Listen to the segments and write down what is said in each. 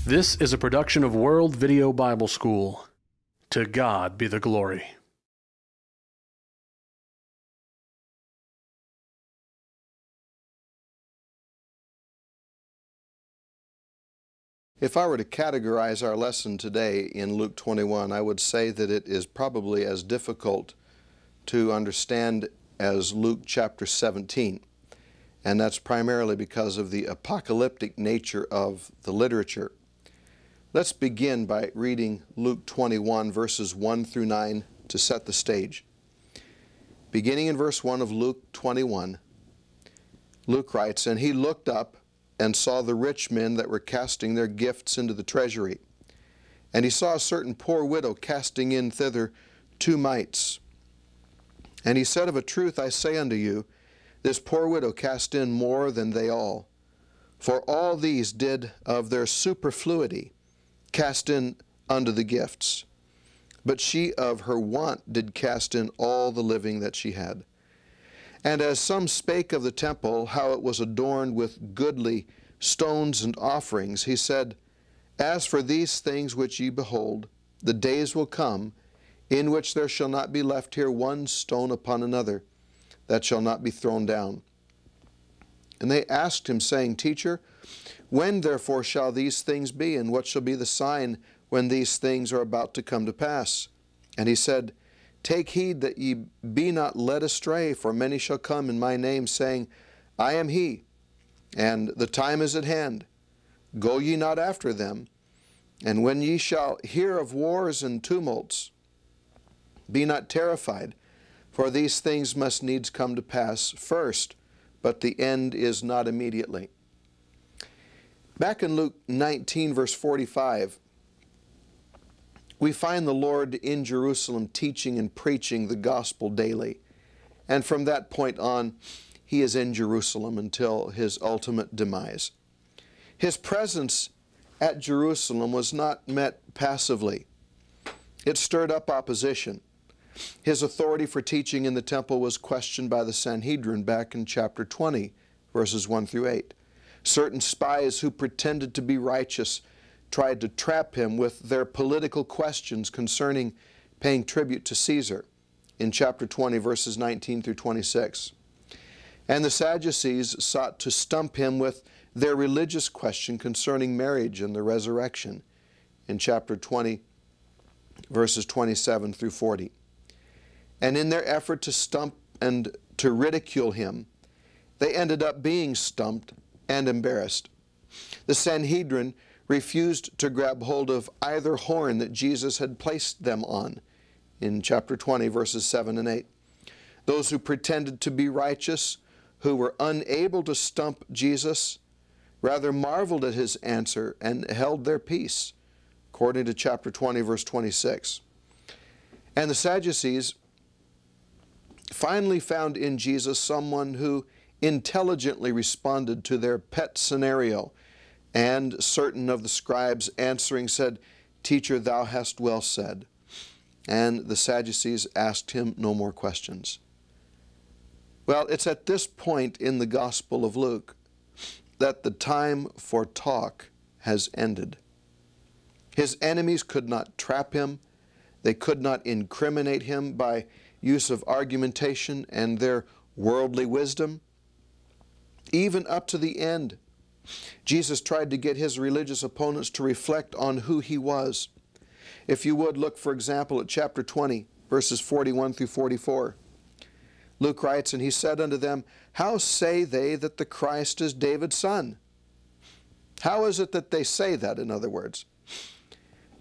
This is a production of World Video Bible School. To God be the glory. If I were to categorize our lesson today in Luke 21, I would say that it is probably as difficult to understand as Luke chapter 17. And that's primarily because of the apocalyptic nature of the literature. Let's begin by reading Luke 21, verses 1 through 9 to set the stage. Beginning in verse 1 of Luke 21, Luke writes, "And he looked up and saw the rich men that were casting their gifts into the treasury. And he saw a certain poor widow casting in thither 2 mites. And he said, Of a truth I say unto you, this poor widow cast in more than they all. For all these did of their superfluity cast in unto the gifts. But she of her want did cast in all the living that she had. And as some spake of the temple, how it was adorned with goodly stones and offerings, he said, As for these things which ye behold, the days will come, in which there shall not be left here one stone upon another, that shall not be thrown down. And they asked him, saying, Teacher, when therefore shall these things be, and what shall be the sign when these things are about to come to pass? And he said, Take heed that ye be not led astray, for many shall come in my name, saying, I am he, and the time is at hand. Go ye not after them. And when ye shall hear of wars and tumults, be not terrified, for these things must needs come to pass first, but the end is not immediately." Back in Luke 19, verse 45, we find the Lord in Jerusalem teaching and preaching the gospel daily. And from that point on, he is in Jerusalem until his ultimate demise. His presence at Jerusalem was not met passively. It stirred up opposition. His authority for teaching in the temple was questioned by the Sanhedrin back in chapter 20, verses 1 through 8. Certain spies who pretended to be righteous tried to trap him with their political questions concerning paying tribute to Caesar in chapter 20, verses 19 through 26. And the Sadducees sought to stump him with their religious question concerning marriage and the resurrection in chapter 20, verses 27 through 40. And in their effort to stump and to ridicule him, they ended up being stumped and embarrassed. The Sanhedrin refused to grab hold of either horn that Jesus had placed them on in chapter 20, verses 7 and 8. Those who pretended to be righteous, who were unable to stump Jesus, rather marveled at his answer and held their peace, according to chapter 20, verse 26. And the Sadducees finally found in Jesus someone who intelligently responded to their pet scenario, and certain of the scribes answering said, Teacher, thou hast well said. And the Sadducees asked him no more questions. Well, it's at this point in the Gospel of Luke that the time for talk has ended. His enemies could not trap him. They could not incriminate him by use of argumentation and their worldly wisdom. Even up to the end, Jesus tried to get his religious opponents to reflect on who he was. If you would, look, for example, at chapter 20, verses 41 through 44. Luke writes, And he said unto them, How say they that the Christ is David's son? How is it that they say that, in other words?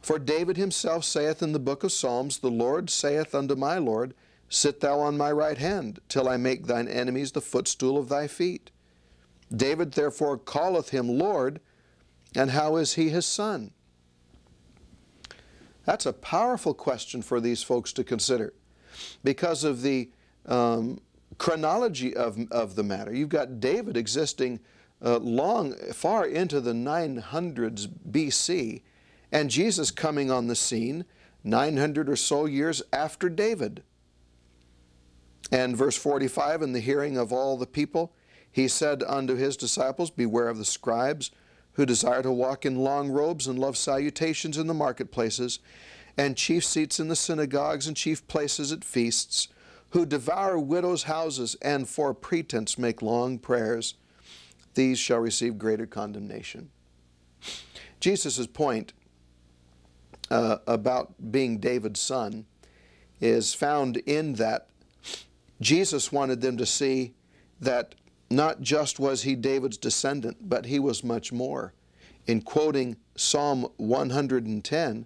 For David himself saith in the book of Psalms, The Lord saith unto my Lord, Sit thou on my right hand, till I make thine enemies the footstool of thy feet. David therefore calleth him Lord, and how is he his son? That's a powerful question for these folks to consider because of the chronology of the matter. You've got David existing far into the 900s BC, and Jesus coming on the scene 900 or so years after David. And verse 45, in the hearing of all the people, he said unto his disciples, Beware of the scribes, who desire to walk in long robes and love salutations in the marketplaces, and chief seats in the synagogues and chief places at feasts, who devour widows' houses and for pretense make long prayers, these shall receive greater condemnation. Jesus' point about being David's son is found in that Jesus wanted them to see that not just was he David's descendant, but he was much more. In quoting Psalm 110,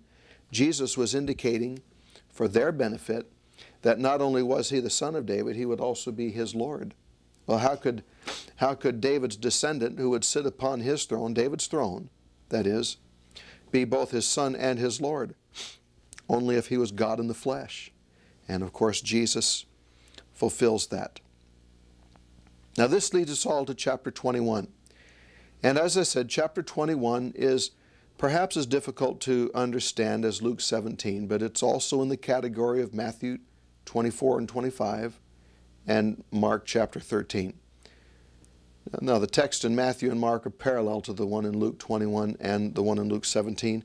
Jesus was indicating for their benefit that not only was he the son of David, he would also be his Lord. Well, how could David's descendant, who would sit upon his throne, David's throne, that is, be both his son and his Lord? Only if he was God in the flesh. And of course, Jesus fulfills that. Now this leads us all to chapter 21. And as I said, chapter 21 is perhaps as difficult to understand as Luke 17, but it's also in the category of Matthew 24 and 25 and Mark chapter 13. Now the text in Matthew and Mark are parallel to the one in Luke 21 and the one in Luke 17.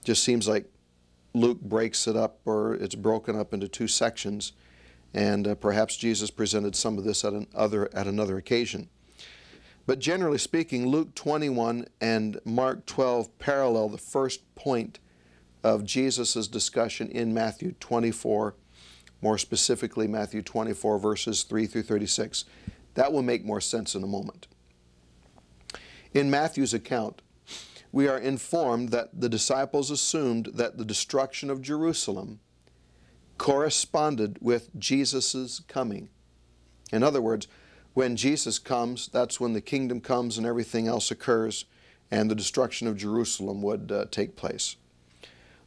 Just seems like Luke breaks it up, or it's broken up into two sections, and perhaps Jesus presented some of this at another occasion. But generally speaking, Luke 21 and Mark 12 parallel the first point of Jesus' discussion in Matthew 24, more specifically Matthew 24 verses 3 through 36. That will make more sense in a moment. In Matthew's account, we are informed that the disciples assumed that the destruction of Jerusalem corresponded with Jesus' coming. In other words, when Jesus comes, that's when the kingdom comes and everything else occurs, and the destruction of Jerusalem would take place.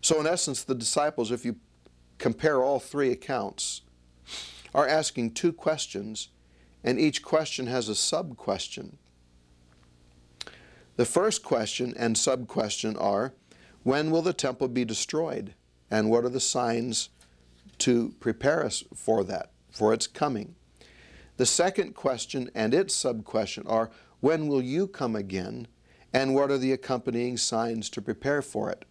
So in essence, the disciples, if you compare all three accounts, are asking two questions, and each question has a sub-question. The first question and sub-question are, when will the temple be destroyed? And what are the signs to prepare us for that, for its coming? The second question and its sub-question are, when will you come again? And what are the accompanying signs to prepare for it?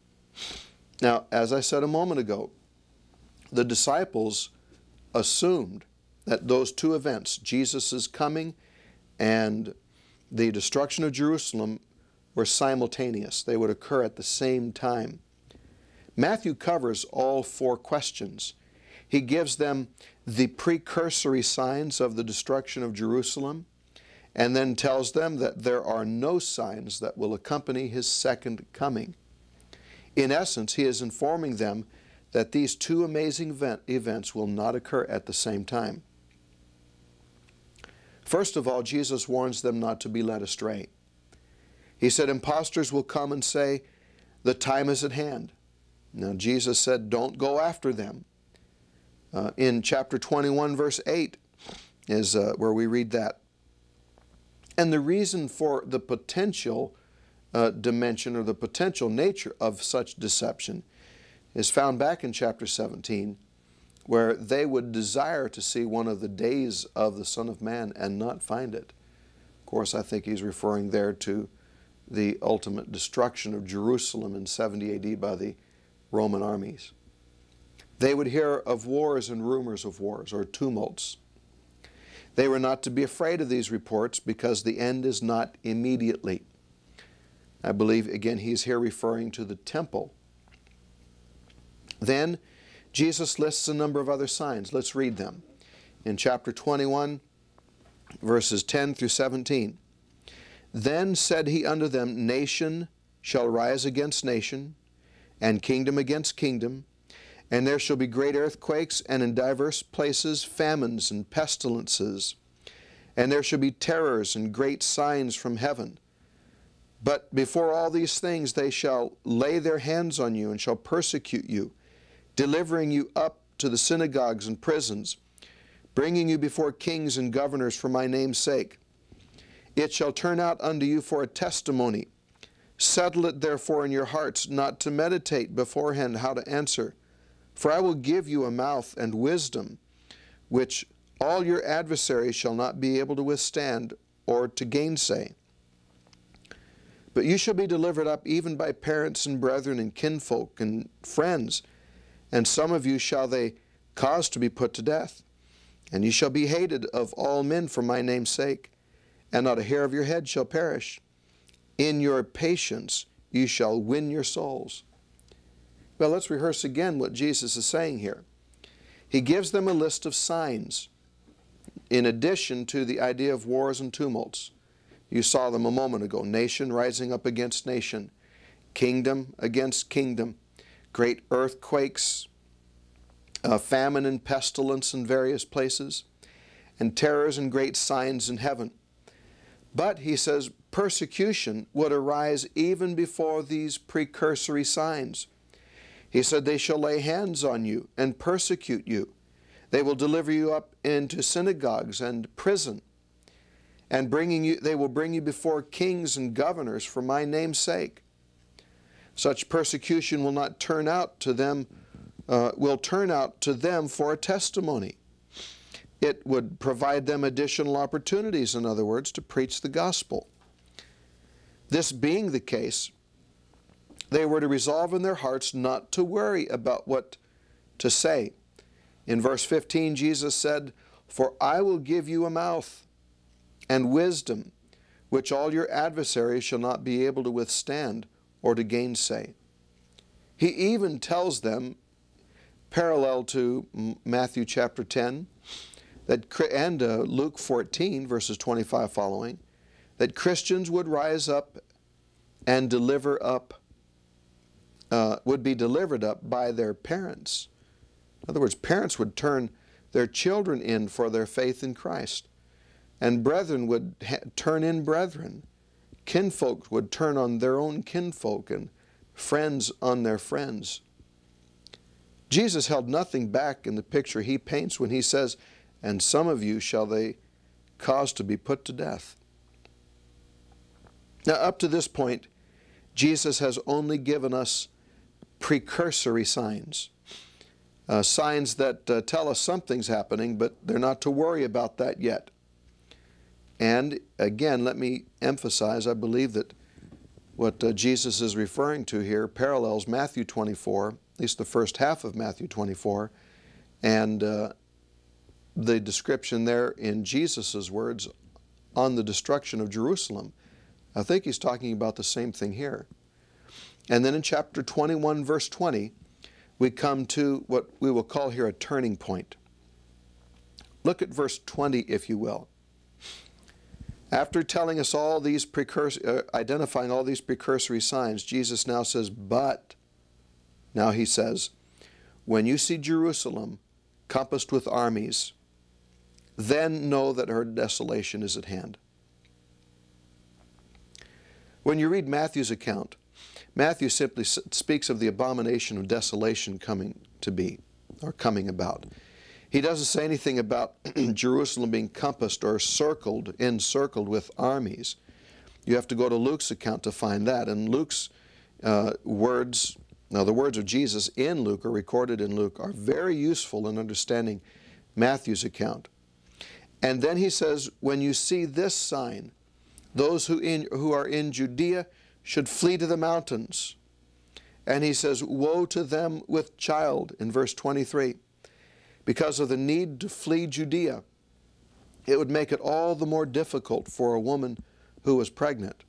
Now, as I said a moment ago, the disciples assumed that those two events, Jesus' coming and the destruction of Jerusalem, were simultaneous. They would occur at the same time. Matthew covers all four questions. He gives them the precursory signs of the destruction of Jerusalem, and then tells them that there are no signs that will accompany his second coming. In essence, he is informing them that these two amazing events will not occur at the same time. First of all, Jesus warns them not to be led astray. He said, impostors will come and say, the time is at hand. Now, Jesus said, don't go after them. In chapter 21, verse 8 is where we read that. And the reason for the potential dimension or the potential nature of such deception is found back in chapter 17, where they would desire to see one of the days of the Son of Man and not find it. Of course, I think he's referring there to the ultimate destruction of Jerusalem in 70 AD by the Roman armies. They would hear of wars and rumors of wars or tumults. They were not to be afraid of these reports because the end is not immediately. I believe, again, he's here referring to the temple. Then Jesus lists a number of other signs. Let's read them. In chapter 21, verses 10 through 17. Then said he unto them, nation shall rise against nation, and kingdom against kingdom, and there shall be great earthquakes, and in divers places famines and pestilences, and there shall be terrors and great signs from heaven. But before all these things they shall lay their hands on you, and shall persecute you, delivering you up to the synagogues and prisons, bringing you before kings and governors for my name's sake. It shall turn out unto you for a testimony. Settle it therefore in your hearts, not to meditate beforehand how to answer. For I will give you a mouth and wisdom, which all your adversaries shall not be able to withstand or to gainsay. But you shall be delivered up even by parents and brethren and kinfolk and friends, and some of you shall they cause to be put to death. And you shall be hated of all men for my name's sake, and not a hair of your head shall perish. In your patience you shall win your souls. Well, let's rehearse again what Jesus is saying here. He gives them a list of signs, in addition to the idea of wars and tumults. You saw them a moment ago. Nation rising up against nation, kingdom against kingdom, great earthquakes, famine and pestilence in various places, and terrors and great signs in heaven. But, he says, persecution would arise even before these precursory signs. He said, they shall lay hands on you and persecute you. They will deliver you up into synagogues and prison, and they will bring you before kings and governors for my name's sake. Such persecution will not turn out to them, for a testimony. It would provide them additional opportunities, in other words, to preach the gospel. This being the case, they were to resolve in their hearts not to worry about what to say. In verse 15, Jesus said, "For I will give you a mouth and wisdom, which all your adversaries shall not be able to withstand or to gainsay." He even tells them, parallel to Matthew chapter 10, and Luke 14, verses 25 following, that Christians would rise up and would be delivered up by their parents. In other words, parents would turn their children in for their faith in Christ, and brethren would turn in brethren. Kinfolk would turn on their own kinfolk, and friends on their friends. Jesus held nothing back in the picture he paints when he says, "And some of you shall they cause to be put to death." Now, up to this point, Jesus has only given us precursory signs. Signs that tell us something's happening, but they're not to worry about that yet. And again, let me emphasize, I believe that what Jesus is referring to here parallels Matthew 24, at least the first half of Matthew 24, and the description there in Jesus' words on the destruction of Jerusalem. I think he's talking about the same thing here. And then in chapter 21, verse 20, we come to what we will call here a turning point. Look at verse 20, if you will. After telling us all these identifying all these precursory signs, Jesus now says, "But," now he says, "when you see Jerusalem compassed with armies, then know that her desolation is at hand." When you read Matthew's account, Matthew simply speaks of the abomination of desolation coming about. He doesn't say anything about Jerusalem being compassed or encircled with armies. You have to go to Luke's account to find that. And Luke's words, now the words of Jesus in Luke are recorded in Luke, are very useful in understanding Matthew's account. And then he says, when you see this sign, those who are in Judea should flee to the mountains. And he says, woe to them with child in verse 23. Because of the need to flee Judea, it would make it all the more difficult for a woman who was pregnant.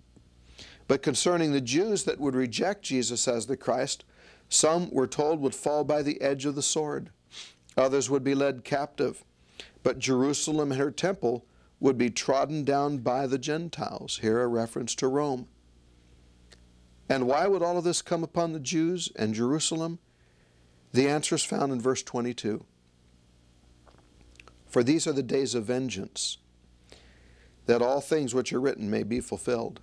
But concerning the Jews that would reject Jesus as the Christ, some, we're told, would fall by the edge of the sword. Others would be led captive. But Jerusalem and her temple would be trodden down by the Gentiles. Here a reference to Rome. And why would all of this come upon the Jews and Jerusalem? The answer is found in verse 22. For these are the days of vengeance, that all things which are written may be fulfilled.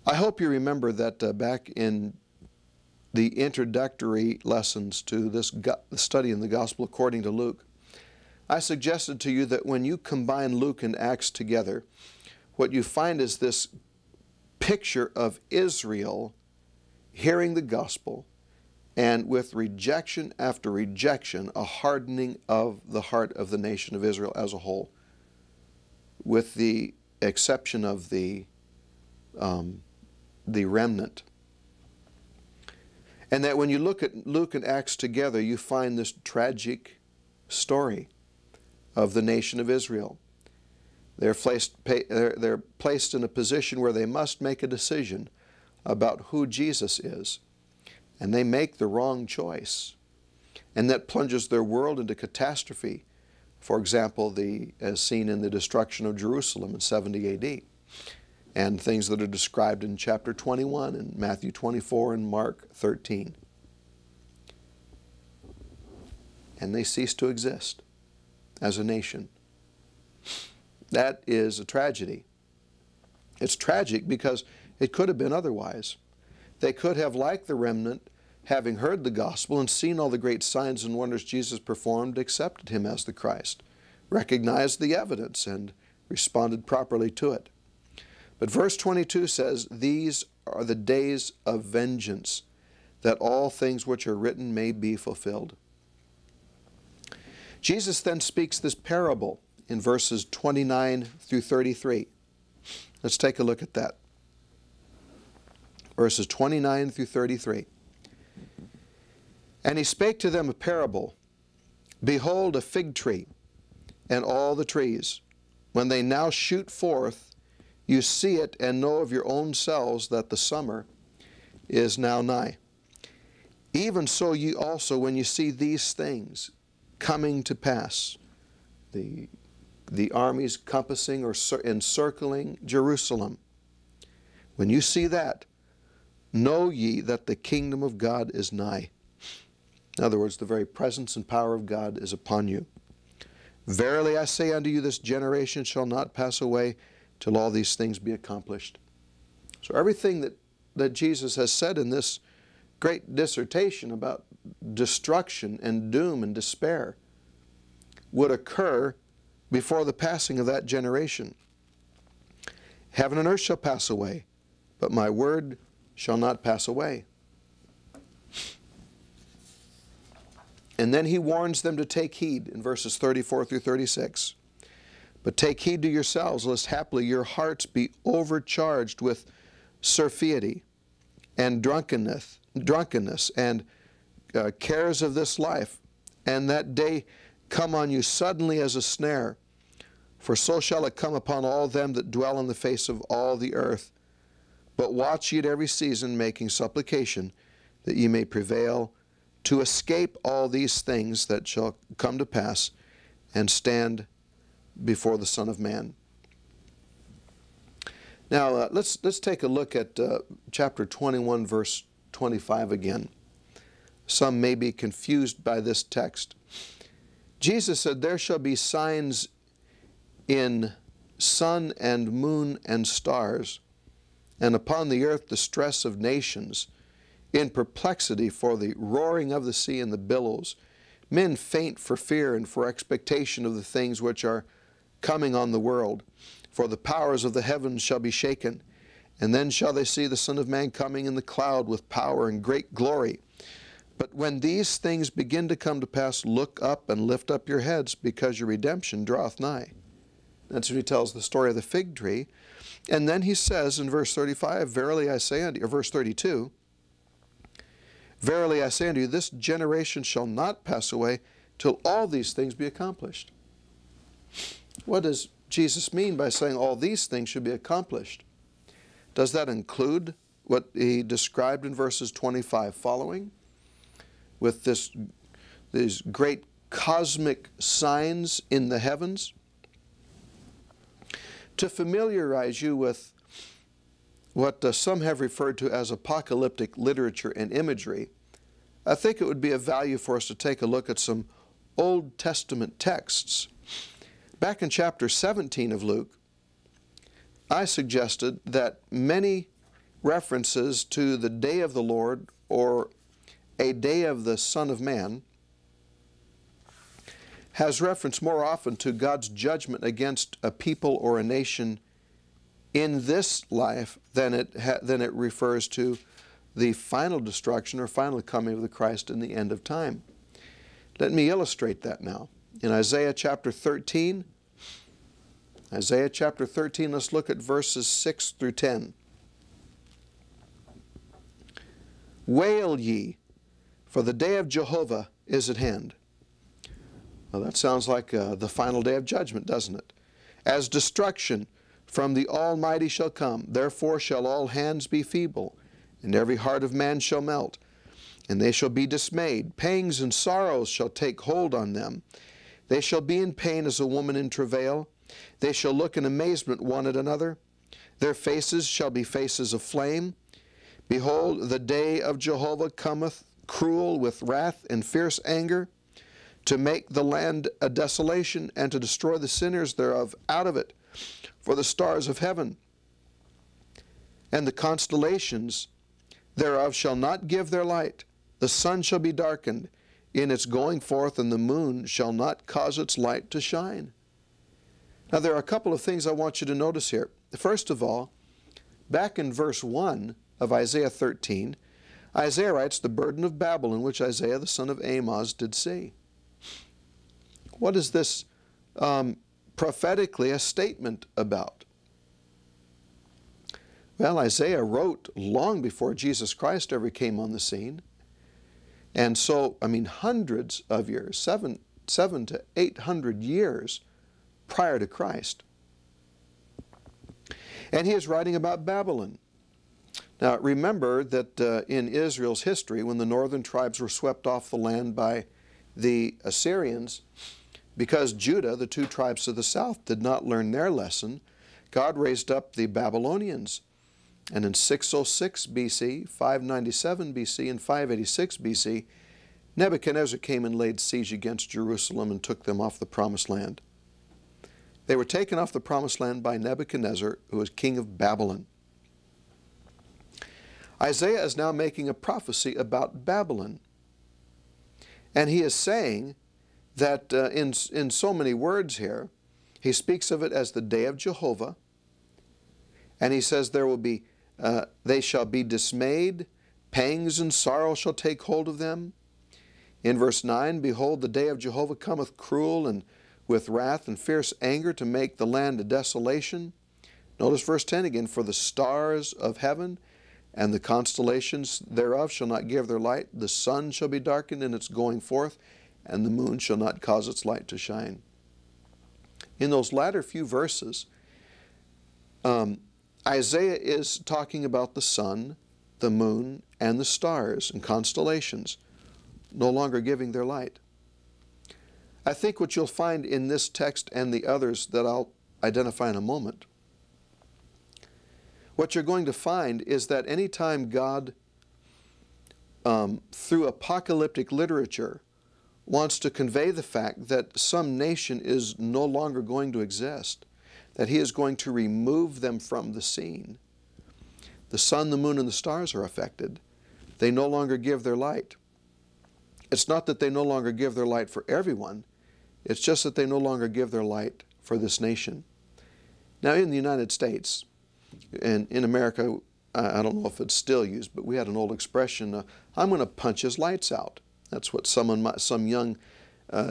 I hope you remember that back in the introductory lessons to this study in the Gospel according to Luke, I suggested to you that when you combine Luke and Acts together, what you find is this picture of Israel hearing the gospel, and with rejection after rejection, a hardening of the heart of the nation of Israel as a whole, with the exception of the the remnant. And that when you look at Luke and Acts together, you find this tragic story of the nation of Israel. They're placed in a position where they must make a decision about who Jesus is. And they make the wrong choice. And that plunges their world into catastrophe. For example, as seen in the destruction of Jerusalem in 70 AD. And things that are described in chapter 21 and Matthew 24 and Mark 13. And they cease to exist as a nation. That is a tragedy. It's tragic because it could have been otherwise. They could have, like the remnant, having heard the gospel and seen all the great signs and wonders Jesus performed, accepted him as the Christ, recognized the evidence, and responded properly to it. But verse 22 says, "These are the days of vengeance, that all things which are written may be fulfilled." Jesus then speaks this parable in verses 29 through 33. Let's take a look at that. Verses 29 through 33. "And he spake to them a parable. Behold, a fig tree, and all the trees, when they now shoot forth, you see it and know of your own selves that the summer is now nigh. Even so ye also, when you see these things coming to pass," the armies compassing or encircling Jerusalem, "when you see that, know ye that the kingdom of God is nigh." In other words, the very presence and power of God is upon you. "Verily I say unto you, this generation shall not pass away till all these things be accomplished." So everything that Jesus has said in this great dissertation about destruction and doom and despair would occur before the passing of that generation. "Heaven and earth shall pass away, but my word shall not pass away." And then he warns them to take heed in verses 34 through 36. "But take heed to yourselves, lest haply your hearts be overcharged with surfeited and drunkenness and cares of this life, and that day come on you suddenly as a snare. For so shall it come upon all them that dwell on the face of all the earth. But watch ye at every season, making supplication, that ye may prevail to escape all these things that shall come to pass, and stand before the Son of Man." Now, let's take a look at chapter 21, verse 25 again. Some may be confused by this text. Jesus said, "There shall be signs in sun and moon and stars, and upon the earth distress of nations, in perplexity for the roaring of the sea and the billows. Men faint for fear and for expectation of the things which are coming on the world. For the powers of the heavens shall be shaken. And then shall they see the Son of Man coming in the cloud with power and great glory. But when these things begin to come to pass, look up and lift up your heads, because your redemption draweth nigh." That's when he tells the story of the fig tree. And then he says in verse 35, "Verily I say unto you," or verse 32, "Verily I say unto you, this generation shall not pass away till all these things be accomplished." What does Jesus mean by saying all these things should be accomplished? Does that include what he described in verses 25 following, with these great cosmic signs in the heavens? To familiarize you with what some have referred to as apocalyptic literature and imagery, I think it would be of value for us to take a look at some Old Testament texts. Back in chapter 17 of Luke, I suggested that many references to the day of the Lord or a day of the Son of Man has reference more often to God's judgment against a people or a nation in this life than it refers to the final destruction or final coming of the Christ in the end of time. Let me illustrate that now. In Isaiah chapter 13, let's look at verses 6 through 10. Wail ye, for the day of Jehovah is at hand. Well, that sounds like the final day of judgment, doesn't it? As destruction from the Almighty shall come, therefore shall all hands be feeble, and every heart of man shall melt, and they shall be dismayed. Pangs and sorrows shall take hold on them. They shall be in pain as a woman in travail. They shall look in amazement one at another. Their faces shall be faces of flame. Behold, the day of Jehovah cometh, cruel with wrath and fierce anger, to make the land a desolation, and to destroy the sinners thereof out of it. For the stars of heaven and the constellations thereof shall not give their light. The sun shall be darkened in its going forth, and the moon shall not cause its light to shine. Now there are a couple of things I want you to notice here. First of all, back in verse 1 of Isaiah 13, Isaiah writes, the burden of Babylon, which Isaiah the son of Amoz did see. What is this prophetically a statement about? Well, Isaiah wrote long before Jesus Christ ever came on the scene. And so, hundreds of years, 700 to 800 years prior to Christ. And he is writing about Babylon. Now, remember that in Israel's history, when the northern tribes were swept off the land by the Assyrians, because Judah, the two tribes to the south, did not learn their lesson, God raised up the Babylonians. And in 606 BC, 597 BC, and 586 BC, Nebuchadnezzar came and laid siege against Jerusalem and took them off the promised land. They were taken off the promised land by Nebuchadnezzar, who was king of Babylon. Isaiah is now making a prophecy about Babylon. And he is saying that in so many words here, he speaks of it as the day of Jehovah. And he says there will be, they shall be dismayed, pangs and sorrow shall take hold of them. In verse 9, behold, the day of Jehovah cometh cruel and with wrath and fierce anger to make the land a desolation. Notice verse 10 again, for the stars of heaven and the constellations thereof shall not give their light. The sun shall be darkened in its going forth, and the moon shall not cause its light to shine. In those latter few verses, Isaiah is talking about the sun, the moon, and the stars and constellations no longer giving their light. I think what you'll find in this text and the others that I'll identify in a moment, what you're going to find is that anytime God, through apocalyptic literature, wants to convey the fact that some nation is no longer going to exist, that he is going to remove them from the scene, the sun, the moon, and the stars are affected. They no longer give their light. It's not that they no longer give their light for everyone. It's just that they no longer give their light for this nation. Now, in the United States, and in America, I don't know if it's still used, but we had an old expression, I'm going to punch his lights out. That's what some young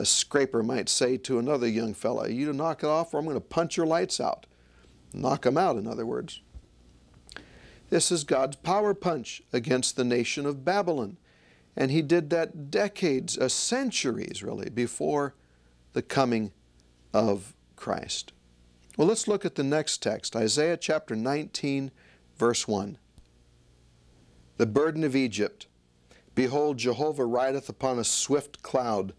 scraper might say to another young fella. You knock it off or I'm going to punch your lights out. Knock them out, in other words. This is God's power punch against the nation of Babylon. And he did that decades, centuries really, before the coming of Christ. Well, let's look at the next text, Isaiah chapter 19, verse 1. The burden of Egypt. Behold, Jehovah rideth upon a swift cloud,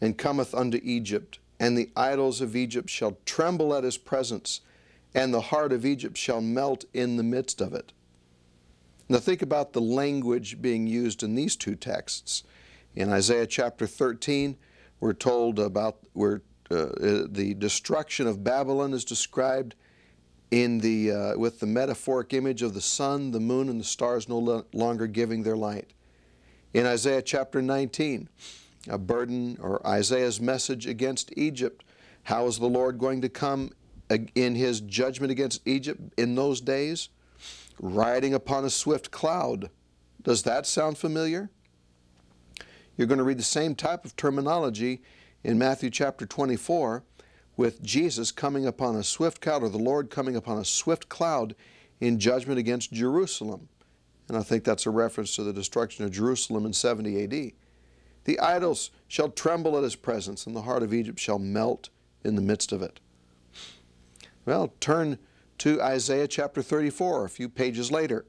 and cometh unto Egypt, and the idols of Egypt shall tremble at his presence, and the heart of Egypt shall melt in the midst of it. Now think about the language being used in these two texts. In Isaiah chapter 13, we're told about the destruction of Babylon is described in with the metaphoric image of the sun, the moon, and the stars no longer giving their light. In Isaiah chapter 19, a burden or Isaiah's message against Egypt. How is the Lord going to come in his judgment against Egypt in those days? Riding upon a swift cloud. Does that sound familiar? You're going to read the same type of terminology in Matthew chapter 24 with Jesus coming upon a swift cloud, or the Lord coming upon a swift cloud in judgment against Jerusalem. And I think that's a reference to the destruction of Jerusalem in 70 AD. The idols shall tremble at his presence, and the heart of Egypt shall melt in the midst of it. Well, turn to Isaiah chapter 34, a few pages later,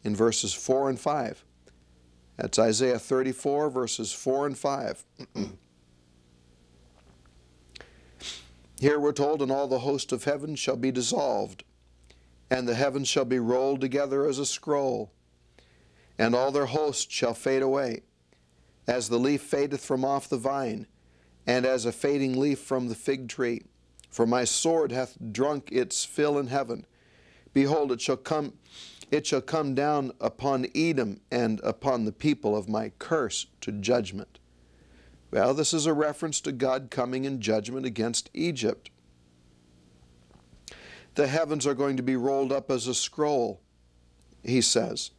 in verses 4 and 5. That's Isaiah 34, verses 4 and 5. Here we're told, and all the host of heaven shall be dissolved, and the heavens shall be rolled together as a scroll, and all their hosts shall fade away, as the leaf fadeth from off the vine, and as a fading leaf from the fig tree. For my sword hath drunk its fill in heaven. Behold, it shall come down upon Edom and upon the people of my curse to judgment. Well, this is a reference to God coming in judgment against Egypt. The heavens are going to be rolled up as a scroll, he says.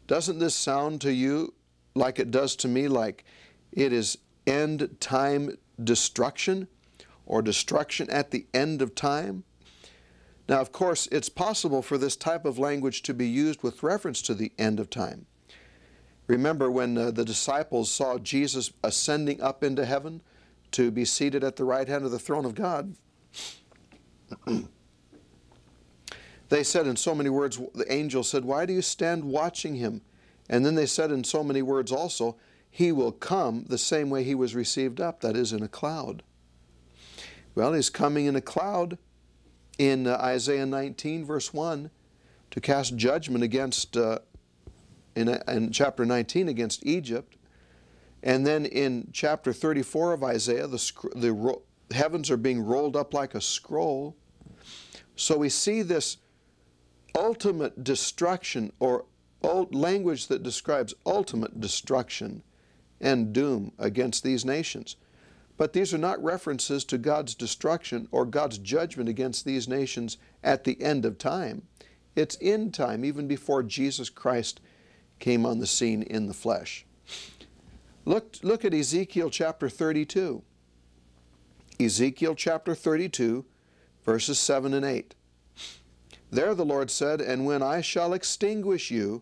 Doesn't this sound to you like it does to me, like it is end time destruction, or destruction at the end of time? Now, of course, it's possible for this type of language to be used with reference to the end of time. Remember when the disciples saw Jesus ascending up into heaven to be seated at the right hand of the throne of God? They said in so many words, the angel said, "Why do you stand watching him?" And then they said in so many words also, "He will come the same way he was received up," that is, in a cloud. Well, he's coming in a cloud in Isaiah 19, verse 1, to cast judgment against, in chapter 19, against Egypt. And then in chapter 34 of Isaiah, the heavens are being rolled up like a scroll. So we see this ultimate destruction, or language that describes ultimate destruction and doom against these nations. But these are not references to God's destruction or God's judgment against these nations at the end of time. It's in time, even before Jesus Christ came on the scene in the flesh. Look at Ezekiel chapter 32. Ezekiel chapter 32, verses 7 and 8. There the Lord said, "And when I shall extinguish you,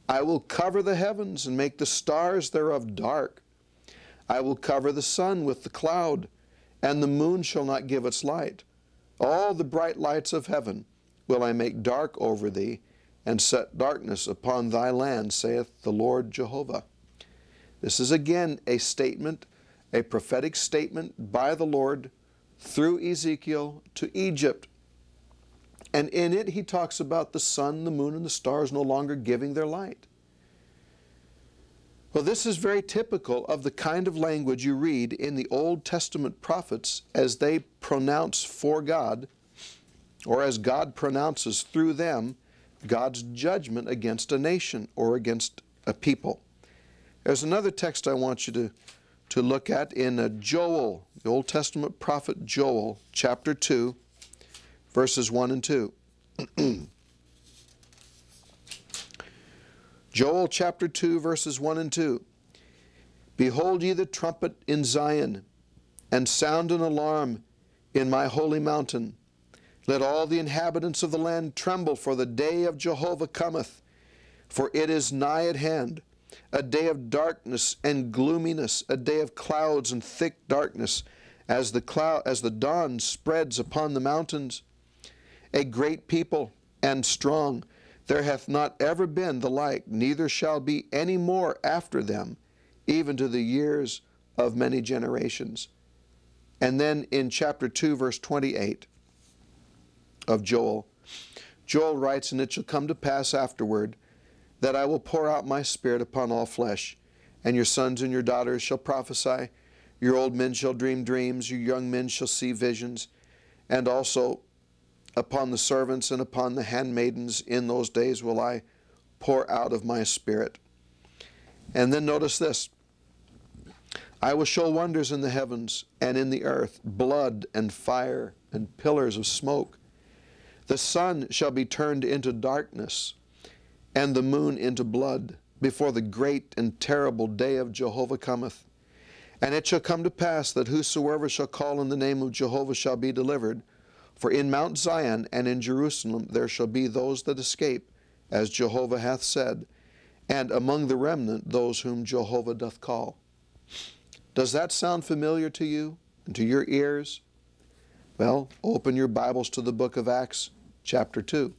I will cover the heavens and make the stars thereof dark. I will cover the sun with the cloud, and the moon shall not give its light. All the bright lights of heaven will I make dark over thee, and set darkness upon thy land, saith the Lord Jehovah." This is again a statement, a prophetic statement by the Lord through Ezekiel to Egypt. And in it he talks about the sun, the moon, and the stars no longer giving their light. Well, this is very typical of the kind of language you read in the Old Testament prophets as they pronounce for God, or as God pronounces through them, God's judgment against a nation or against a people. There's another text I want you to look at in Joel, the Old Testament prophet Joel, chapter 2, verses 1 and 2. Joel chapter 2, verses 1 and 2. "Behold ye the trumpet in Zion, and sound an alarm in my holy mountain. Let all the inhabitants of the land tremble, for the day of Jehovah cometh. For it is nigh at hand, a day of darkness and gloominess, a day of clouds and thick darkness, as the dawn spreads upon the mountains. A great people and strong, there hath not ever been the like, neither shall be any more after them, even to the years of many generations." And then in chapter 2, verse 28 of Joel, Joel writes, "And it shall come to pass afterward, that I will pour out my spirit upon all flesh, and your sons and your daughters shall prophesy, your old men shall dream dreams, your young men shall see visions, and also upon the servants and upon the handmaidens in those days will I pour out of my spirit." And then notice this, "I will show wonders in the heavens and in the earth, blood and fire and pillars of smoke. The sun shall be turned into darkness, and the moon into blood, before the great and terrible day of Jehovah cometh. And it shall come to pass that whosoever shall call on the name of Jehovah shall be delivered. For in Mount Zion and in Jerusalem there shall be those that escape, as Jehovah hath said, and among the remnant those whom Jehovah doth call. Does that sound familiar to you and to your ears? Well, open your Bibles to the book of Acts, chapter 2.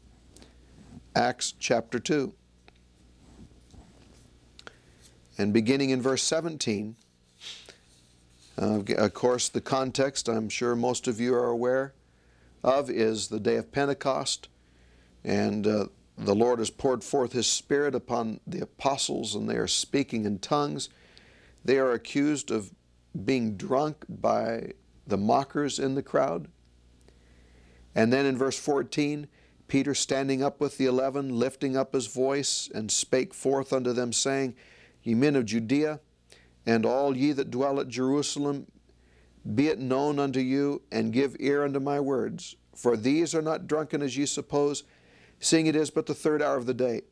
Acts, chapter 2. And beginning in verse 17, of course, the context, I'm sure most of you are aware of, is the day of Pentecost. And the Lord has poured forth His Spirit upon the apostles, and they are speaking in tongues. They are accused of being drunk by the mockers in the crowd. And then in verse 14, Peter standing up with the 11, lifting up his voice, and spake forth unto them, saying, Ye men of Judea, and all ye that dwell at Jerusalem, be it known unto you, and give ear unto my words. For these are not drunken as ye suppose, seeing it is but the third hour of the day.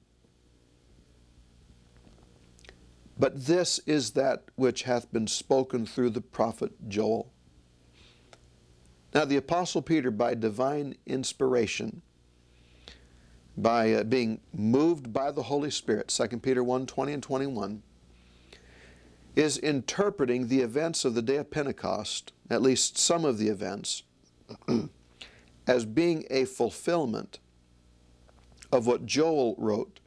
But this is that which hath been spoken through the prophet Joel. Now the Apostle Peter, by divine inspiration, by being moved by the Holy Spirit, 2 Peter 1, 20 and 21, is interpreting the events of the day of Pentecost, at least some of the events, as being a fulfillment of what Joel wrote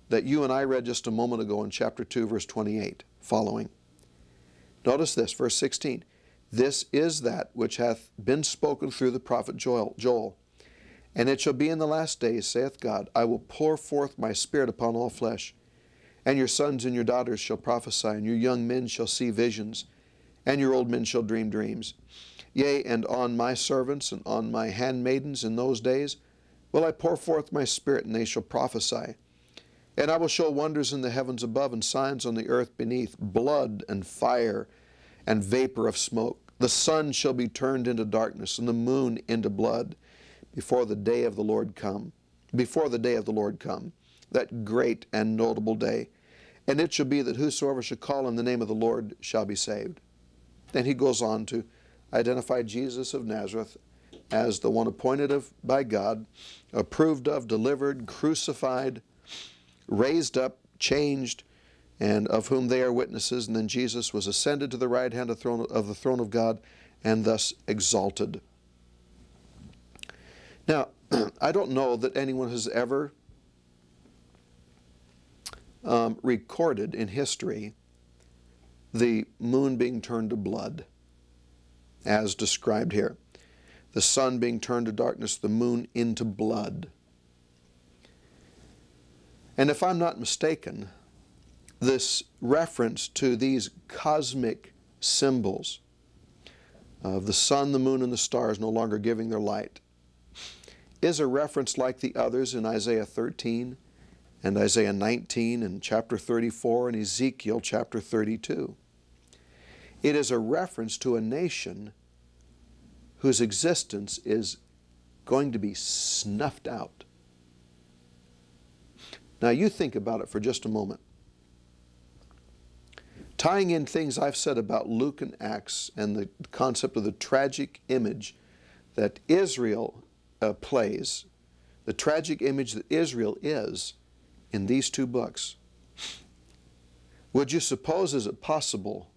that you and I read just a moment ago in chapter 2, verse 28, following. Notice this, verse 16. This is that which hath been spoken through the prophet Joel. And it shall be in the last days, saith God, I will pour forth my Spirit upon all flesh. And your sons and your daughters shall prophesy, and your young men shall see visions, and your old men shall dream dreams. Yea, and on my servants and on my handmaidens in those days will I pour forth my Spirit, and they shall prophesy. And I will show wonders in the heavens above, and signs on the earth beneath, blood and fire and vapor of smoke. The sun shall be turned into darkness, and the moon into blood, before the day of the Lord come. Before the day of the Lord come, that great and notable day. And it shall be that whosoever shall call on the name of the Lord shall be saved. Then he goes on to identify Jesus of Nazareth as the one appointed by God, approved of, delivered, crucified, raised up, changed, and of whom they are witnesses. And then Jesus was ascended to the right hand of the throne of God, and thus exalted. Now, I don't know that anyone has ever recorded in history the moon being turned to blood, as described here. The sun being turned to darkness, the moon into blood. And if I'm not mistaken, this reference to these cosmic symbols of the sun, the moon, and the stars no longer giving their light is a reference like the others in Isaiah 13 and Isaiah 19 and chapter 34 and Ezekiel chapter 32. It is a reference to a nation whose existence is going to be snuffed out. Now you think about it for just a moment. Tying in things I've said about Luke and Acts and the concept of the tragic image that Israel plays, the tragic image that Israel is in these two books. Would you suppose, is it possible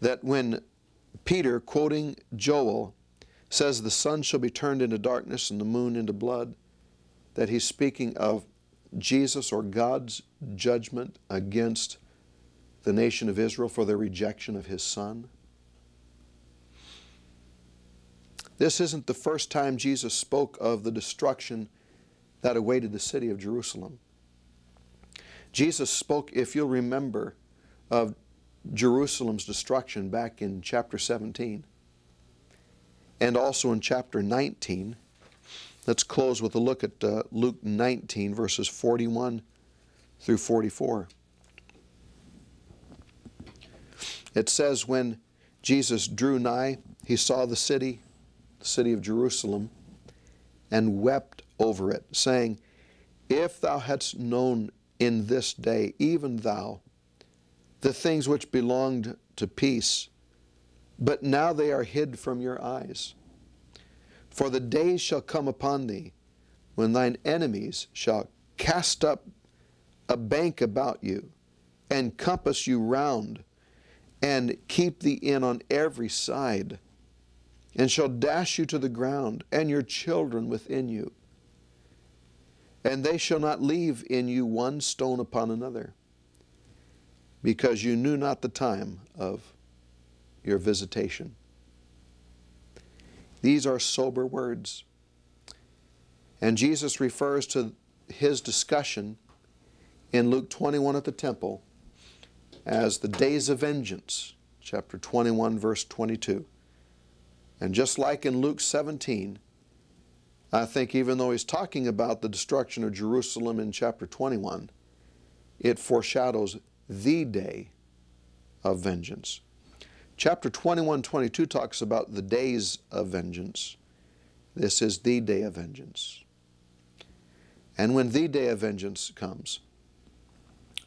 that when Peter, quoting Joel, says the sun shall be turned into darkness and the moon into blood, that he's speaking of Jesus or God's judgment against the nation of Israel for their rejection of His Son? This isn't the first time Jesus spoke of the destruction that awaited the city of Jerusalem. Jesus spoke, if you'll remember, of Jerusalem's destruction back in chapter 17 and also in chapter 19. Let's close with a look at Luke 19, verses 41 through 44. It says, when Jesus drew nigh, he saw the city of Jerusalem, and wept over it, saying, if thou hadst known in this day, even thou, the things which belonged to peace, but now they are hid from your eyes. For the days shall come upon thee, when thine enemies shall cast up a bank about you, and compass you round, and keep thee in on every side, and shall dash you to the ground, and your children within you. And they shall not leave in you one stone upon another, because you knew not the time of your visitation. These are sober words. And Jesus refers to his discussion in Luke 21 at the temple as the days of vengeance, chapter 21, verse 22. And just like in Luke 17, I think even though he's talking about the destruction of Jerusalem in chapter 21, it foreshadows the day of vengeance. Chapter 21:22 talks about the days of vengeance. This is the day of vengeance. And when the day of vengeance comes,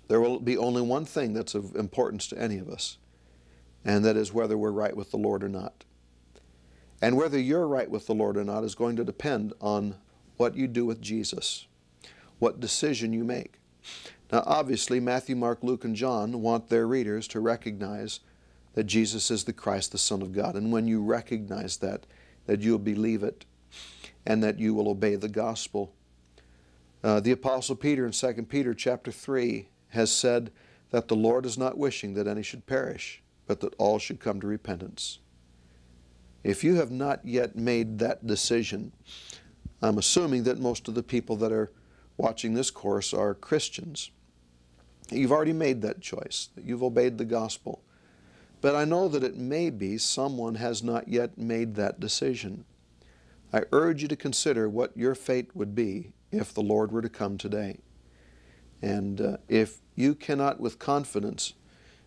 there will be only one thing that's of importance to any of us, and that is whether we're right with the Lord or not. And whether you're right with the Lord or not is going to depend on what you do with Jesus, what decision you make. Now, obviously, Matthew, Mark, Luke, and John want their readers to recognize that Jesus is the Christ, the Son of God. And when you recognize that you'll believe it and that you will obey the gospel. The Apostle Peter in 2 Peter chapter 3 has said that the Lord is not wishing that any should perish, but that all should come to repentance. If you have not yet made that decision, I'm assuming that most of the people that are watching this course are Christians. You've already made that choice, that you've obeyed the gospel. But I know that it may be someone has not yet made that decision. I urge you to consider what your fate would be if the Lord were to come today. And if you cannot with confidence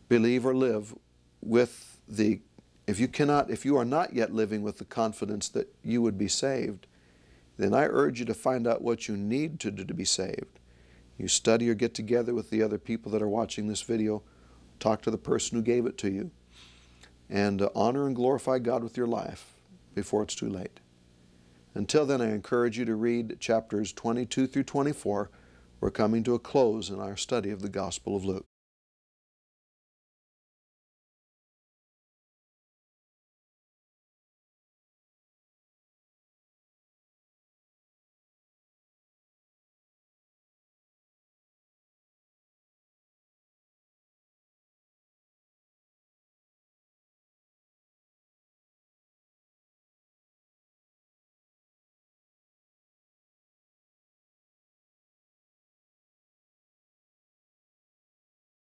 believe or live with if you are not yet living with the confidence that you would be saved, then I urge you to find out what you need to do to be saved. You study or get together with the other people that are watching this video, talk to the person who gave it to you, and honor and glorify God with your life before it's too late. Until then, I encourage you to read chapters 22 through 24. We're coming to a close in our study of the Gospel of Luke.